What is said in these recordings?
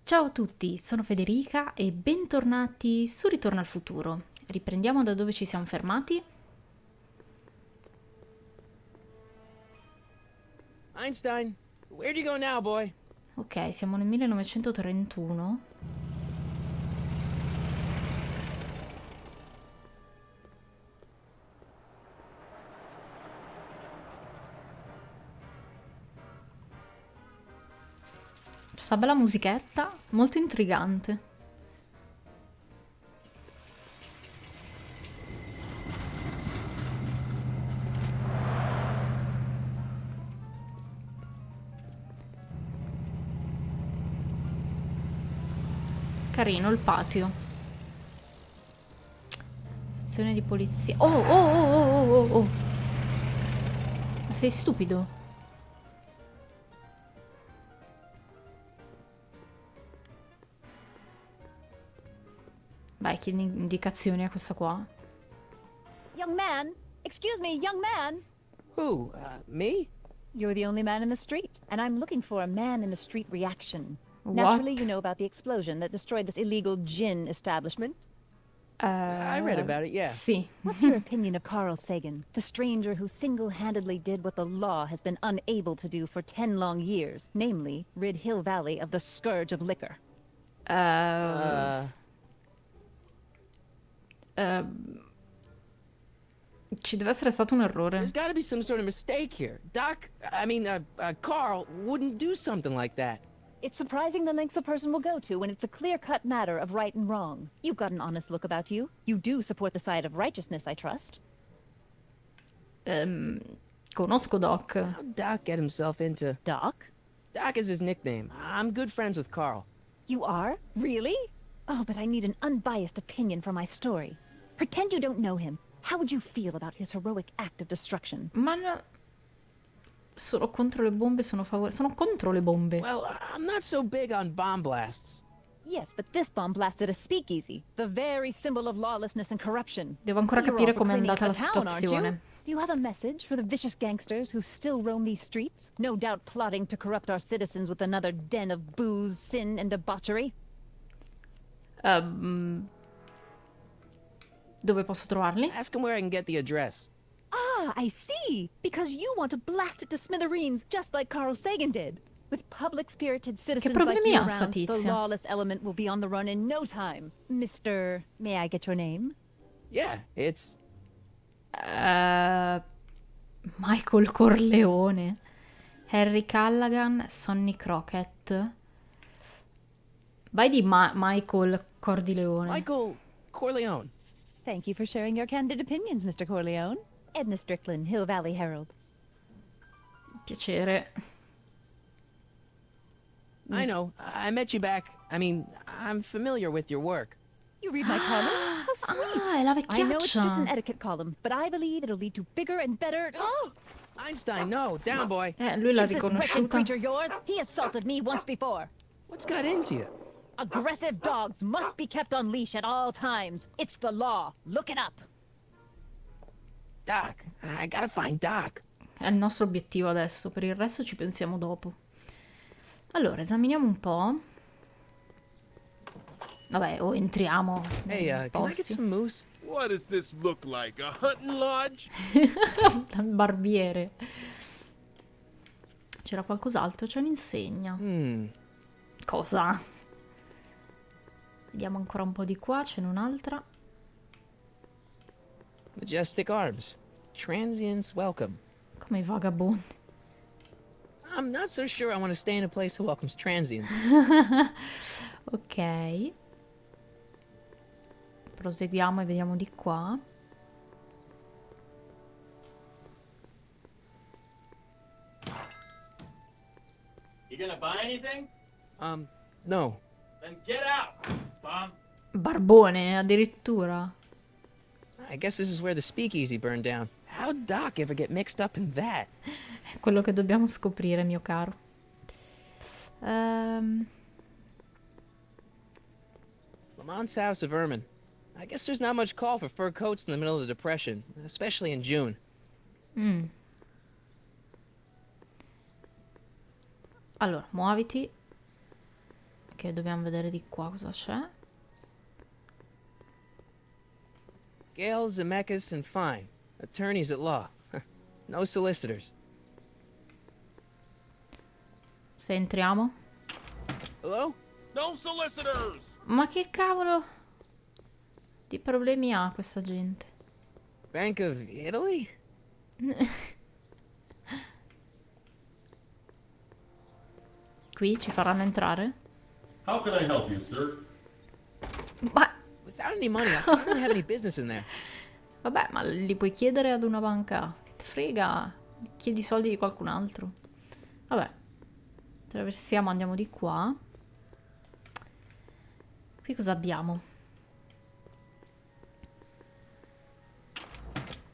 Ciao a tutti, sono Federica e bentornati su Ritorno al futuro. Riprendiamo da dove ci siamo fermati. Einstein, where'd you go now, boy? Ok, siamo nel 1931. Questa bella musichetta, molto intrigante. Carino il patio. Stazione di polizia. Oh, oh, oh, oh, oh, oh, oh. Ma sei stupido? Vai, chiedi indicazioni a questa qua. Young man! Excuse me, young man! Who? Me? You're the only man in the street, and I'm looking for a man in the street reaction. Naturally, What? you know about the explosion that destroyed this illegal gin establishment. I read about it, yeah. Sì. What's your opinion of Carl Sagan, the stranger who single-handedly did what the law has been unable to do for 10 long years, namely, rid Hill Valley of the scourge of liquor? Ci deve essere stato un errore. There's gotta be some sort of mistake here. Carl wouldn't do something like that. It's surprising the lengths a person will go to when it's a clear-cut matter of right and wrong. You've got an honest look about you. You do support the side of righteousness, I trust. Conosco Doc. How'd Doc get himself into... Doc? Doc is his nickname. I'm good friends with Carl. You are? Really? Oh, but I need an unbiased opinion for my story. Pretend you don't know him. How would you feel about his heroic act of destruction? Ma no... Sono contro le bombe, sono contro le bombe. Well, I'm not so big on bomb blasts. Yes, but this bomb blasted a speakeasy, the very symbol of lawlessness and corruption. Devo ancora You're capire all for com'è cleaning andata la up the town, aren't you? situazione. Do you have a message for the vicious gangsters who still roam these streets? No doubt plotting to corrupt our citizens with another den of booze, sin, and debauchery? Dove posso trovarli? Ask him where I can get the address. Ah, I see! Because you want to blast it to smithereens, just like Carl Sagan did. With public-spirited citizens like problemi you ha sta around, the tizia? lawless element will be on the run in no time. Mr. May I get your name? Yeah, it's... Michael Corleone. Harry Callaghan, Sonny Crockett. Vai di Michael Cordileone. Michael Corleone. Thank you for sharing your candid opinions, Mr. Corleone. Edna Strickland, Hill Valley Herald. Piacere. I know. I met you back. I'm familiar with your work. You read my column? How sweet! Ah, è la I know it's just an vecchiaccia. etiquette column, but I believe it'll lead to bigger and better... Oh! Einstein, no. Down, boy. Lui l'ha Is this wretched riconosciuta. creature yours? He assaulted me once before. What's got into you? Aggressive dogs must be kept on leash at all times. It's the law. Look it up. Doc. I gotta find Doc. È il nostro obiettivo adesso, per il resto ci pensiamo dopo. Allora, esaminiamo un po'. Vabbè, o entriamo Hey, nei can I get posti. some moose? What does this look like? A hunting lodge? Dal barbiere. C'era qualcos'altro? C'è un'insegna. Cosa? Vediamo ancora un po' di qua, ce n'è un'altra. Majestic Arms. Transients welcome. Come i vagabondi. I'm not so sure I want to stay in a place that welcomes transients. Ok. Proseguiamo e vediamo di qua. You gonna buy anything? No. Then get out, Tom. Barbone, addirittura. I guess this is where the speakeasy burned down. How'd Doc ever get mixed up in that? È quello che dobbiamo scoprire, mio caro. Lamont's House of Ermine. I guess there's not much call for fur coats in the middle of the Depression, especially in June. Allora, muoviti. Ok, dobbiamo vedere di qua cosa c'è. Gale, Zemeckis, and Fine. Attorneys at law. No solicitors. Se entriamo. Hello? No solicitors! Ma che cavolo di problemi ha questa gente? Bank of Italy? Qui ci faranno entrare? How can I help you, sir? Ma Without any money, I don't have any business in there. vabbè, ma li puoi chiedere ad una banca? Che te frega? Chiedi soldi di qualcun altro. Vabbè. Attraversiamo, andiamo di qua. Qui cosa abbiamo?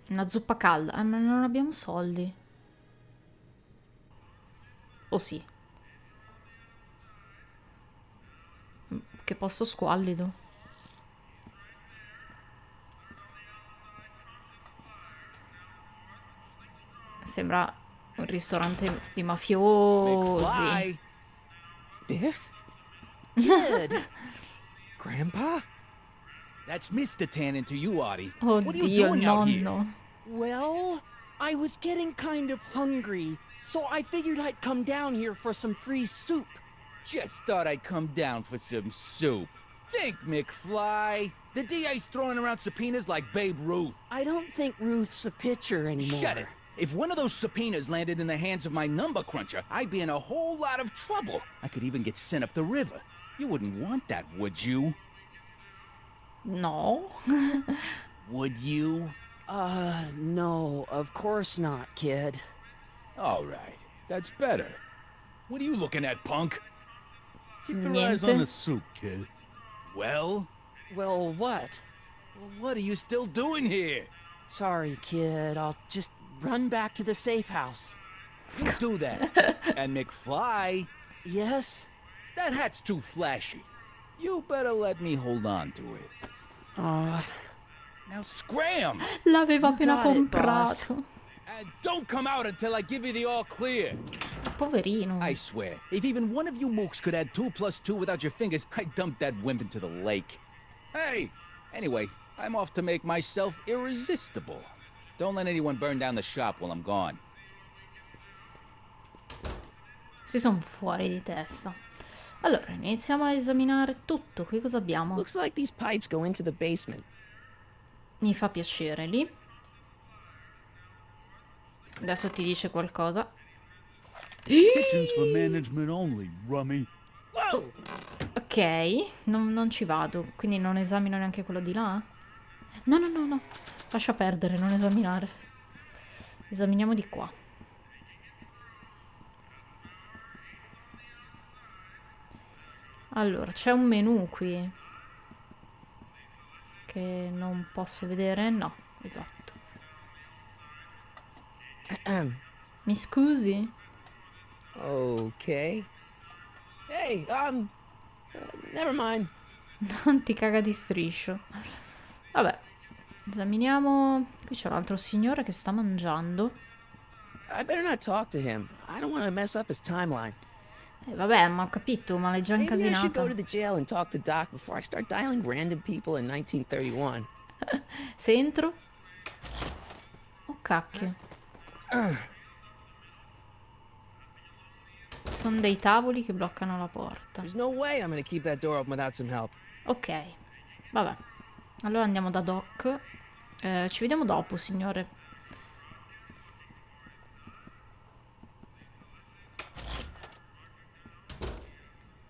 Una zuppa calda. Ma non abbiamo soldi. Oh sì. Che posto squallido. Sembra un ristorante di mafiosi. McFly. Biff? Kid. Grandpa? That's Mr. Tannen to you, Artie. What are you Oddio, il doing out here? nonno. Well, I was getting kind of hungry, so I figured I'd come down here for some free soup. Just thought I'd come down for some soup. Think, McFly. The DA's throwing around subpoenas like Babe Ruth. I don't think Ruth's a pitcher anymore. Shut it. If one of those subpoenas landed in the hands of my number cruncher, I'd be in a whole lot of trouble. I could even get sent up the river. You wouldn't want that, would you? No. Would you? No, of course not, kid. All right. That's better. What are you looking at, punk? Keep your eyes Niente. on the soup, kid. Well? Well, what? Well, what are you still doing here? Sorry, kid. I'll just run back to the safe house. You do that. And McFly, Yes? that hat's too flashy. You better let me hold on to it. Now scram! L'aveva appena got it, boss. comprato. And don't come out until I give you the all clear. Poverino. I swear, if even one of you mooks could add 2 + 2 without your fingers, I'd dump that wimp into the lake. Hey! Anyway, I'm off to make myself irresistible. Don't let anyone burn down the shop while I'm gone. Si sono fuori di testa. Allora, iniziamo a esaminare tutto. Qui cosa abbiamo? Looks like these pipes go into the basement. Mi fa piacere lì. Adesso ti dice qualcosa. Kitchens for management only, rummy. Whoa! Ok, non ci vado, quindi non esamino neanche quello di là? No, no, no, no. Lascia perdere, non esaminare. Esaminiamo di qua. Allora, c'è un menu qui che non posso vedere. No, esatto. Mi scusi? Okay. Hey, never mind. Non ti caga di striscio. Vabbè, esaminiamo. Qui c'è un altro signore che sta mangiando. I better not talk to him. I don't want to mess up his timeline. Vabbè, ma ho capito, ma l'hai già Maybe I should incasinata. go to the jail and talk to Doc before I start dialing random people in 1931. Se entro? Oh cacchio. Sono dei tavoli che bloccano la porta. There's no way I'm gonna keep that door open without some help. Ok, vabbè. Allora andiamo da Doc. Ci vediamo dopo, signore.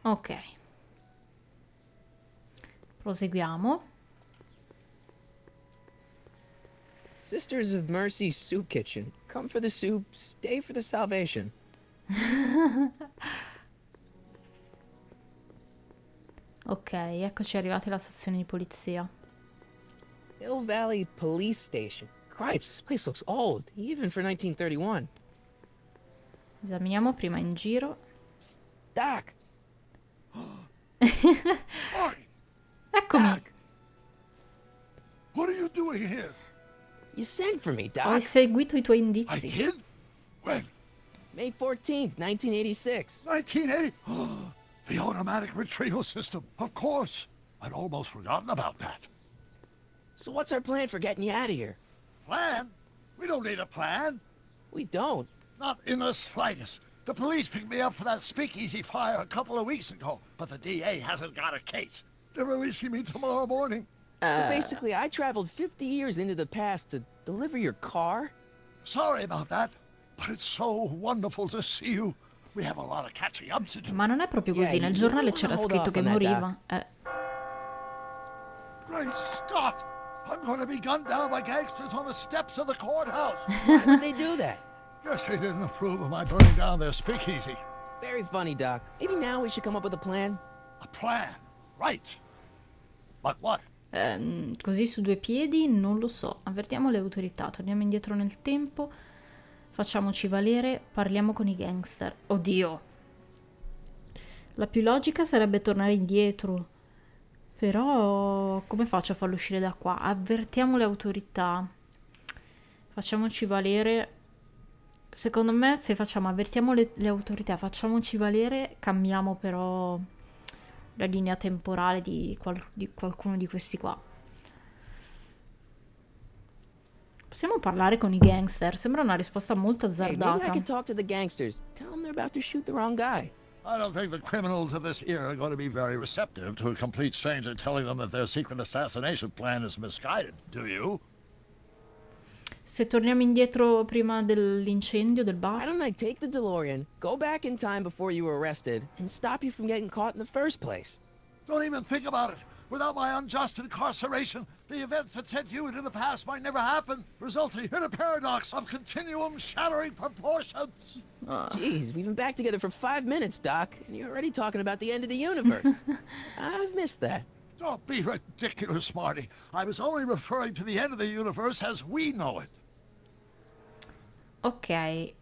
Ok. Proseguiamo. Sisters of Mercy Soup Kitchen. Come for the soup, stay for the salvation. Ok, eccoci arrivati alla stazione di polizia. Hill Valley Police Station. Cripes, this place looks old, even for 1931. Esaminiamo prima in giro. Doc! Artie, Eccomi! Doc! what are you doing here? You sent for me, Ho Doc. eseguito i tuoi I indizi. did? When? May 14th, 1986. 1980? The automatic retrieval system, of course. I'd almost forgotten about that. So what's our plan for getting you out of here? Plan? We don't need a plan. We don't. Not in the slightest. The police picked me up for that speakeasy fire a couple of weeks ago, but the DA hasn't got a case. They're releasing me tomorrow morning. So basically, I traveled 50 years into the past to deliver your car? Sorry about that, but it's so wonderful to see you. We have a lot of catching up to do. Ma non è proprio così, nel giornale c'era scritto che moriva. Great Scott! I'm going to be gunned down by gangsters on the steps of the courthouse. Why would they do that? Guess they didn't approve of my burning down their speakeasy. Very funny, Doc. Maybe now we should come up with a plan? A plan, right. But what? Così su due piedi non lo so. Avvertiamo le autorità, torniamo indietro nel tempo, facciamoci valere, parliamo con i gangster. Oddio. La più logica sarebbe tornare indietro. Però come faccio a farlo uscire da qua? Avvertiamo le autorità. Facciamoci valere. Secondo me se facciamo avvertiamo le autorità, facciamoci valere, cambiamo però la linea temporale di qualcuno di questi qua. Possiamo parlare con i gangster, sembra una risposta molto Hey, maybe I azzardata. can talk to the gangsters. Tell them they're about to shoot the wrong guy. I don't think the criminals of this era are going to be very receptive to a complete stranger telling them that their secret assassination plan is misguided, do you? Se torniamo indietro prima dell'incendio del Why bar. don't I take the DeLorean, go back in time before you were arrested, and stop you from getting caught in the first place? Don't even think about it. Without my unjust incarceration, the events that sent you into the past might never happen, resulting in a paradox of continuum shattering proportions. Jeez, we've been back together for 5 minutes, Doc, and you're already talking about the end of the universe. I've missed that. Don't be ridiculous, Marty. I was only referring to the end of the universe as we know it. Ok.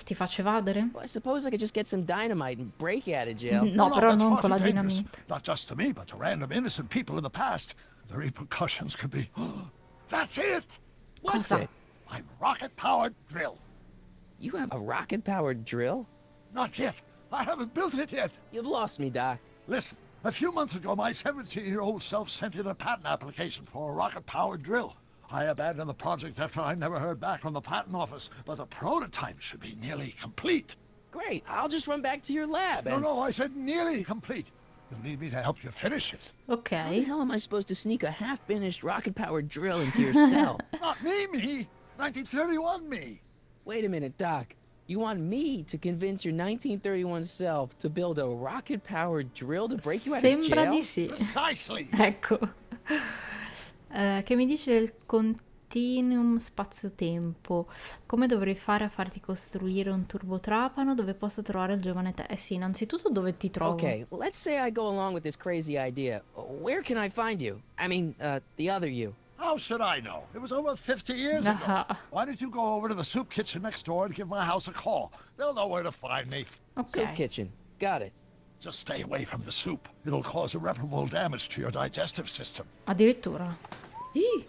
Ti faccio evadere? Well, I suppose I could just get some dynamite and break out of jail. No, però that's non far con la too dangerous. dinamite. Not just to me, but to random innocent people in the past. The repercussions could be... That's it! What's Cosa? it? My rocket-powered drill. You have a rocket-powered drill? Not yet. I haven't built it yet. You've lost me, Doc. Listen, a few months ago, my 17-year-old self sent in a patent application for a rocket-powered drill. I abandoned the project after I never heard back from the patent office, but the prototype should be nearly complete. Great, I'll just run back to your lab and... No, I said nearly complete. You'll need me to help you finish it. How the Ok. hell am I supposed to sneak a half-finished rocket-powered drill into your cell? Not me. 1931 me. Wait a minute, Doc. You want me to convince your 1931 self to build a rocket-powered drill to break you out of Sembra jail? di sì. Precisely. Ecco. Che mi dici del continuum spazio-tempo? Come dovrei fare a farti costruire un turbotrapano? Dove posso trovare il giovane te? Eh sì, innanzitutto dove ti trovo? Okay, let's say I go along with this crazy idea. Where can I find you? I mean, the other you. How should I know? It was over 50 years ago. Ah, Why don't you go over to the soup kitchen next door and give my house a call? They'll know where to find me. ok. Soup kitchen. Got it. Just stay away from the soup. It'll cause irreparable damage to your digestive system. Addirittura. Ih!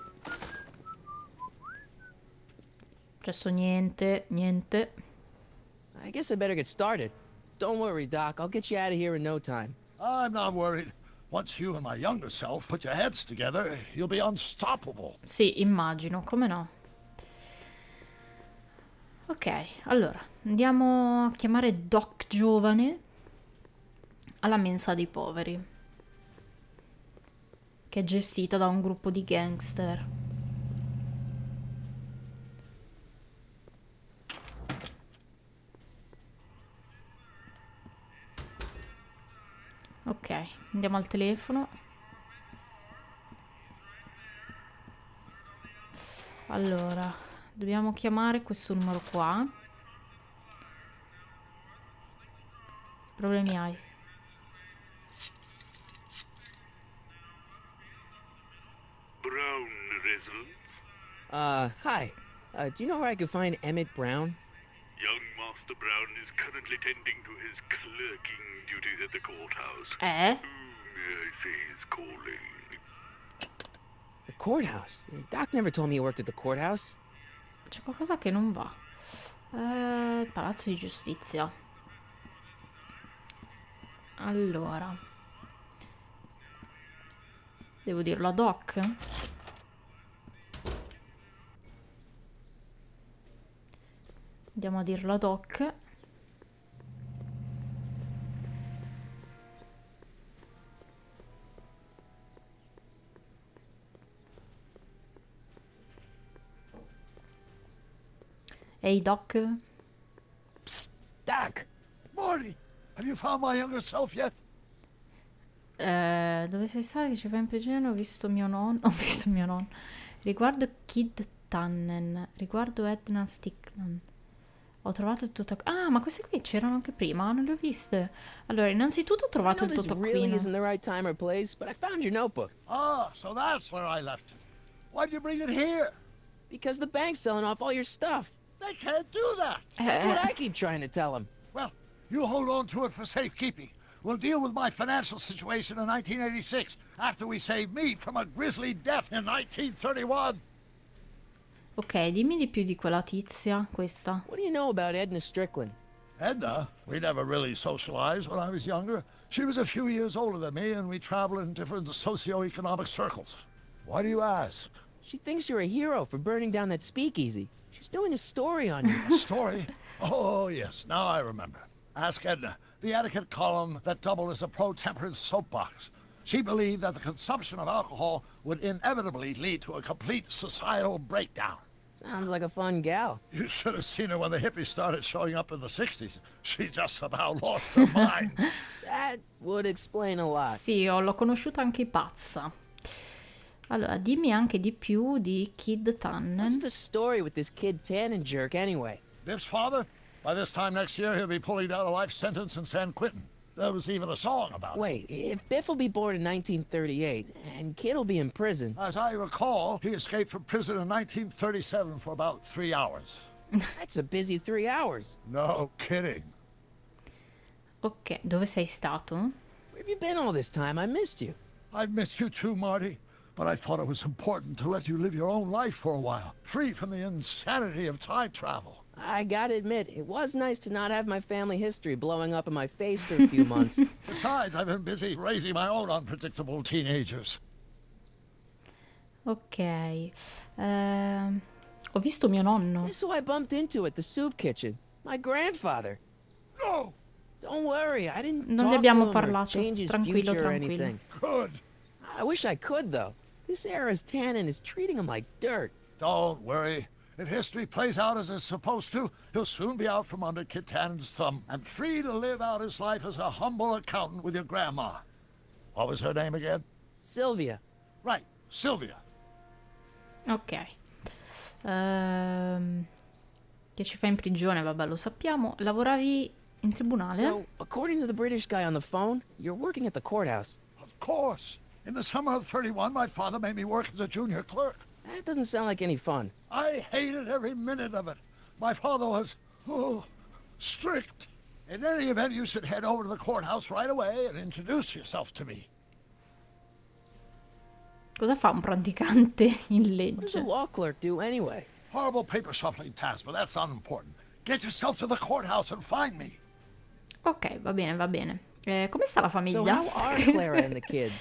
Successo niente. I guess I better get started. Don't worry, Doc. I'll get you out of here in no time. I'm not worried. Once you and my younger self put your heads together, you'll be unstoppable. Sì, immagino, come no. Ok, allora, andiamo a chiamare Doc Giovane alla mensa dei poveri, che è gestita da un gruppo di gangster. Ok, andiamo al telefono. Allora, dobbiamo chiamare questo numero qua. Che problemi hai? Brown residence. Hi. Do you know where I could find Emmett Brown? Young Master Brown is currently tending to his clerking duties at the courthouse. Eh? Whom I say is calling. The courthouse? Doc never told me he worked at the courthouse. C'è qualcosa che non va. Palazzo di giustizia. Allora, devo dirlo a Doc? Andiamo a dirlo a Doc. Ehi Doc? Psst, Doc. Marty, have you found my younger self yet? Dove sei stato che ci fai in prigione? Ho visto mio nonno. Ho visto mio nonno. Riguardo Kid Tannen. Riguardo Edna Stickland. Ho trovato il tuo Ah, ma queste qui c'erano anche prima, non le ho viste. Allora, innanzitutto ho I trovato know il this tuo really taccuino. isn't the right time or place, but I found your notebook. Ah, so that's where I left it. Why'd you bring it here? Because the bank's selling off all your stuff. They can't do that. That's what I keep trying to tell them. Well, you hold on to it for safekeeping. We'll deal with my financial situation in 1986 after we save me from a grisly death in 1931. Ok, dimmi di più di quella tizia, questa. What do you know about Edna Strickland? Edna, we never really socialized when I was younger. She was a few years older than me, and we traveled in different socio-economic circles. Why do you ask? She thinks you're a hero for burning down that speakeasy. She's doing a story on you. A story? Oh, yes, now I remember. Ask Edna, the etiquette column that doubled as a pro-temperance soapbox. She believed that the consumption of alcohol would inevitably lead to a complete societal breakdown. Sounds like a fun gal. You should have seen her when the hippies started showing up in the 60s. She just about lost her mind. That would explain a lot. Sì, l'ho conosciuta anche pazza. Allora, dimmi anche di più di Kid What's Tannen. the story with this kid Tannen jerk anyway? Biff's father? By this time next year, he'll be pulling down a life sentence in San Quentin. There was even a song about it. Wait, if Biff will be born in 1938, and Kid will be in prison, As I recall, he escaped from prison in 1937 for about 3 hours. that's a busy 3 hours. No kidding. Ok, dove sei stato? Where have you been all this time? I missed you. I've missed you too, Marty. But I thought it was important to let you live your own life for a while, free from the insanity of time travel. I gotta admit, it was nice to not have my family history blowing up in my face for a few months. Besides, I've been busy raising my own unpredictable teenagers. Ok. Ho visto mio nonno. Guess who I bumped into at the soup kitchen? My grandfather. No! Don't worry, I didn't Non gli talk abbiamo to him or parlato. change his Tranquillo, future or tranquillo. anything. Good. I wish I could, though. This era's Tannen is treating him like dirt. Don't worry. If history plays out as it's supposed to, he'll soon be out from under Kit Tannen's thumb and free to live out his life as a humble accountant with your grandma. What was her name again? Sylvia. Right, Sylvia. Ok. Che ci fa in prigione, vabbè, lo sappiamo. Lavoravi in tribunale? So, according to the British guy on the phone, you're working at the courthouse. Of course. In the summer of 31, my father made me work as a junior clerk. That doesn't sound like any fun. I hated every minute of it. My father was, strict. In any event, you should head over to the courthouse right away and introduce yourself to me. Cosa fa un praticante in What does a legge? law clerk do anyway? Horrible paper shuffling task, but that's unimportant. Get yourself to the courthouse and find me. Ok, va bene, va bene. Come sta la So famiglia? how are Clara and the kids?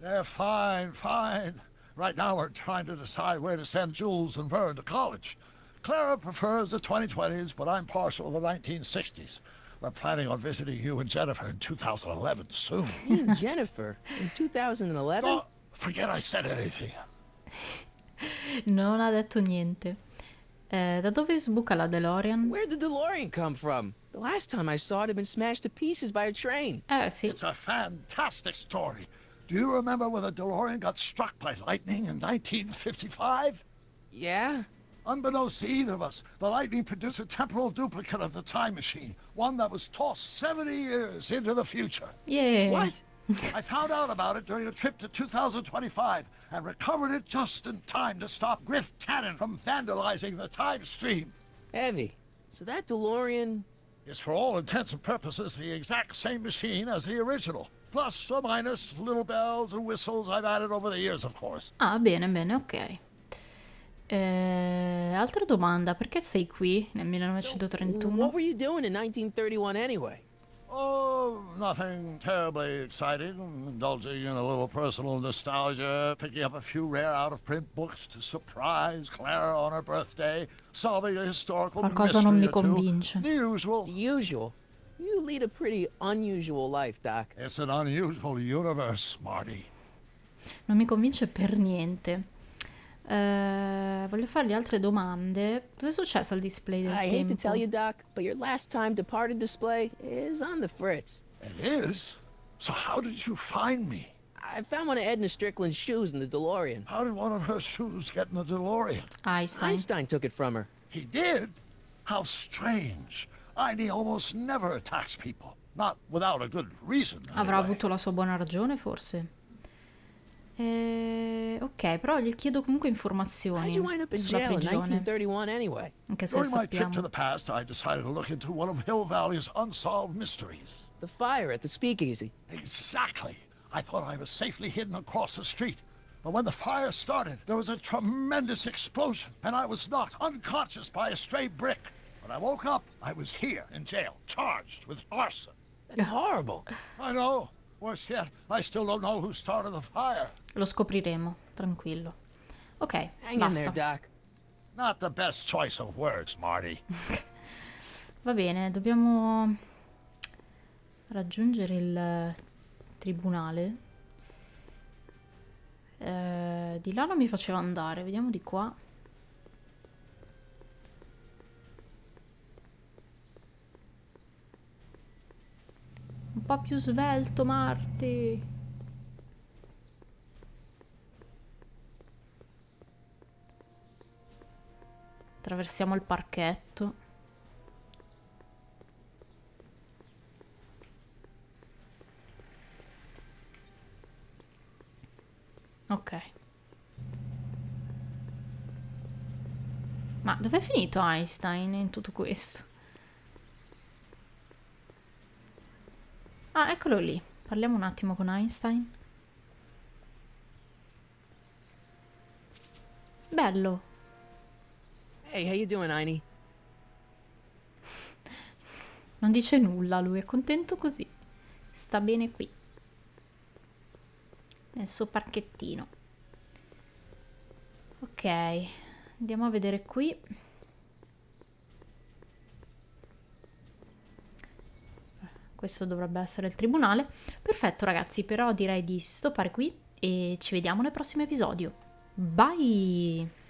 They're fine, fine. Right now we're trying to decide where to send Jules and Vern to college. Clara prefers the 2020s, but I'm partial to the 1960s. We're planning on visiting you and Jennifer in 2011 soon. Me and Jennifer in 2011? Oh, forget I said anything. Non ha detto niente. Da dove sbuca la DeLorean? Where'd the DeLorean come from? The last time I saw it had been smashed to pieces by a train. Sì. It's a fantastic story. Do you remember when the DeLorean got struck by lightning in 1955? Yeah? Unbeknownst to either of us, the lightning produced a temporal duplicate of the time machine, one that was tossed 70 years into the future. Yeah. What? I found out about it during a trip to 2025 and recovered it just in time to stop Griff Tannen from vandalizing the time stream. Heavy. So that DeLorean... It's for all intents and purposes the exact same machine as the original. Plus or minus little bells and whistles I've added over the years, of course. Ah, bene, bene, ok. Altra domanda, perché sei qui nel So, 1931? what were you doing in 1931 anyway? Oh, nothing terribly exciting. Indulging in a little personal nostalgia, picking up a few rare out-of-print books to surprise Clara on her birthday, solving a historical Qualcosa non mystery mi or two. convince. The usual. The usual. You lead a pretty unusual life, Doc. It's an unusual universe, Marty. Non mi convince per niente. Voglio fargli altre domande. Cosa è successo al display del I hate to tempo? tell you, Doc, but your last time departed display is on the fritz. It is? So how did you find me? I found one of Edna Strickland's shoes in the DeLorean. How did one of her shoes get in the DeLorean? Einstein. Einstein took it from her. He did? How strange. ID almost never attacks people. Not without a good reason. Avrà anyway. avuto la sua buona ragione, forse. Ok, però gli chiedo comunque How'd informazioni you wind up in sulla jail in prigione. 1931 anyway? Anche se lo During my trip to sappiamo. the past, I decided to look into one of Hill Valley's unsolved mysteries. The fire at the speakeasy. Exactly. I thought I was safely hidden across the street. But when the fire started, there was a tremendous explosion, and I was knocked unconscious by a stray brick. When I woke up, I was here in jail, charged with arson. That's horrible. I know. Worse yet, I still don't know who started the fire. Lo scopriremo, tranquillo. Ok, Hang in basta. there, Doc. Not the best choice of words, Marty. Va bene, dobbiamo raggiungere il tribunale. Di là non mi faceva andare, vediamo di qua. Un po' più svelto, Marty. Attraversiamo il parchetto. Ok. Ma dov'è finito Einstein in tutto questo? Ah, eccolo lì. Parliamo un attimo con Einstein. Bello. Hey, how you doing, Einie? Non dice nulla, lui è contento così. Sta bene qui. Nel suo parchettino. Ok, andiamo a vedere qui. Questo dovrebbe essere il tribunale. Perfetto ragazzi, però direi di stoppare qui e ci vediamo nel prossimo episodio. Bye!